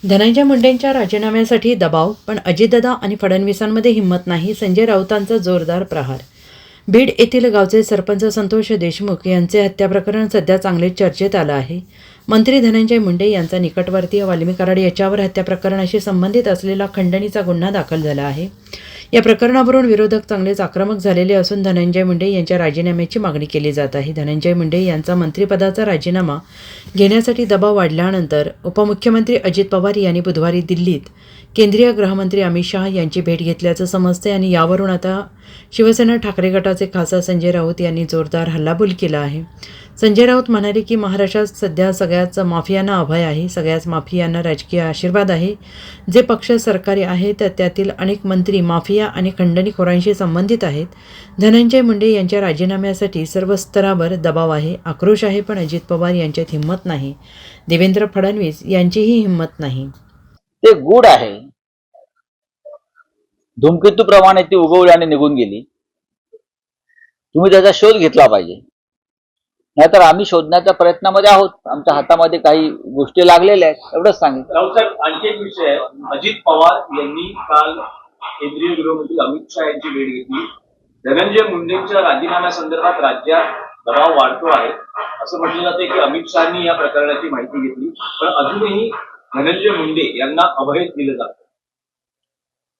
धनंजय मुंडेंच्या राजीनाम्यासाठी दबाव, पण अजितदादा आणि फडणवीसांमध्ये हिंमत नाही. संजय राऊतांचा जोरदार प्रहार. बीड येथील गावचे सरपंच संतोष देशमुख यांचे हत्या प्रकरण सध्या चांगलेच चर्चेत आलं आहे. मंत्री धनंजय मुंडे यांचा निकटवर्तीय वाल्मी कराड याच्यावर हत्या प्रकरणाशी संबंधित असलेला खंडणीचा गुन्हा दाखल झाला आहे. या प्रकरणावरून विरोधक चांगलेच आक्रमक झालेले असून धनंजय मुंडे यांच्या राजीनाम्याची मागणी केली जात आहे. धनंजय मुंडे यांचा मंत्रिपदाचा राजीनामा घेण्यासाठी दबाव वाढल्यानंतर उपमुख्यमंत्री अजित पवार यांनी बुधवारी दिल्लीत केंद्रीय गृहमंत्री अमित शहा यांची भेट घेतल्याचं समजते आणि यावरून आता शिवसेना ठाकरे गटाचे खासदार संजय राऊत यांनी जोरदार हल्लाबोल केला आहे. संजय राऊत म्हणाले की महाराष्ट्रात सध्या सगळ्याच माफियांना अभय आहे, सगळ्याच माफियांना राजकीय आशीर्वाद आहे. जे पक्ष सरकारी आहेत त्यातील अनेक मंत्री माफिया आणि खंडणीखोरांशी संबंधित आहेत. धनंजय मुंडे यांच्या राजीनाम्यासाठी सर्व स्तरावर दबाव आहे, आक्रोश आहे, पण अजित पवार यांच्यात हिंमत नाही. देवेंद्र फडणवीस यांचीही हिंमत नाही. ते गूढ आहे. धूमकेतूप्रमाणे ती उगवली आणि निघून गेली. तुम्ही त्याचा शोध घेतला पाहिजे, नाहीतर आम्ही शोधण्याच्या प्रयत्नामध्ये आहोत. आमच्या हातामध्ये काही गोष्टी लागलेल्या आहेत, एवढंच सांगितलं. राऊसाहेब, आणखी एक विषय आहे. अजित पवार यांनी काल केंद्रीय गृहमंत्री अमित शहा यांची भेट घेतली. धनंजय मुंडेंच्या राजीनाम्यासंदर्भात राज्यात दबाव वाढतो आहे असं म्हटलं जाते की अमित शहानी या प्रकरणाची माहिती घेतली, पण अजूनही धनंजय मुंडे यांना अभय दिलं जातं.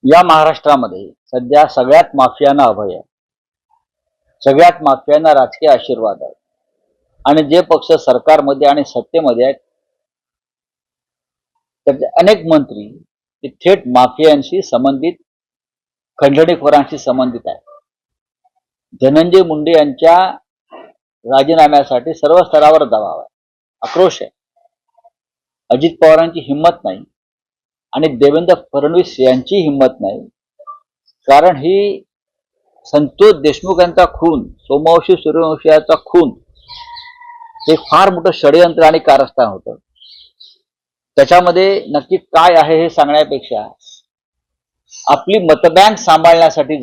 या महाराष्ट्रामध्ये सध्या सगळ्यात माफियांना अभय आहे, सगळ्यात माफियांना राजकीय आशीर्वाद आहे. आणि जे पक्ष सरकारमध्ये आणि सत्तेमध्ये आहेत त्याचे अनेक मंत्री ते थेट माफियांशी संबंधित, खंडणीखोरांशी संबंधित आहेत. धनंजय मुंडे यांच्या राजीनाम्यासाठी सर्व स्तरावर दबाव आहे, आक्रोश आहे. अजित पवारांची हिंमत नाही आणि देवेंद्र फडणवीस यांची हिंमत नाही, कारण ही संतोष देशमुख यांचा खून, सोमवंशी सूर्यवंशी यांचा खून हे फार मोठं षडयंत्र आणि कारस्थान होतं. त्याच्यामध्ये नक्की काय आहे हे सांगण्यापेक्षा आपली मतबँक सांभाळण्यासाठी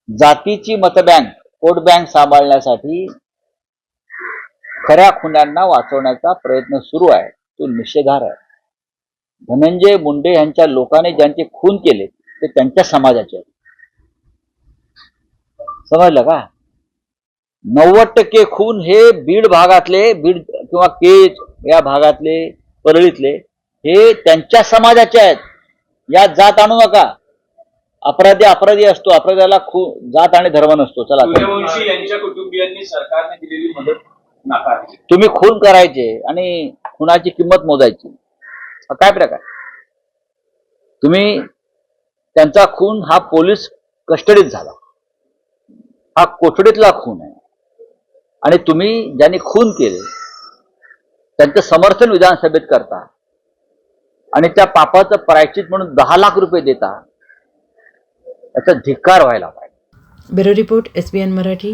जातीची मतबँक, वोट बँक सांभाळण्यासाठी खऱ्या खुन्यांना वाचवण्याचा प्रयत्न सुरू आहे, तो निषेधार्ह आहे. धनंजय मुंडे यांच्या लोकांनी ज्यांचे खून केले ते त्यांच्या समाजाचे आहेत. समजलं का? 90% खून हे बीड भागातले, बीड किंवा केज या भागातले, परळीतले हे त्यांच्या समाजाचे आहेत. या जात आणू नका. अपराधी असतो, अपराध्याला जात आणि धर्म नसतो. चला, सूर्यवंशी यांच्या कुटुंबियांनी सरकारने दिलेली मदत नाकारली. तुम्ही खून करायचे आणि खुनाची किंमत मोजायची, काय प्रकार? तुम्ही त्यांचा खून हा पोलीस कस्टडीत झाला, हा कोठडीतला खून आहे. आणि तुम्ही ज्यांनी खून केले त्यांचं समर्थन विधानसभेत करता आणि त्या पापाचं प्रायश्चित म्हणून 10 लाख रुपये देता, याचा धिक्कार व्हायला पाहिजे. Bureau report, SBN Marathi.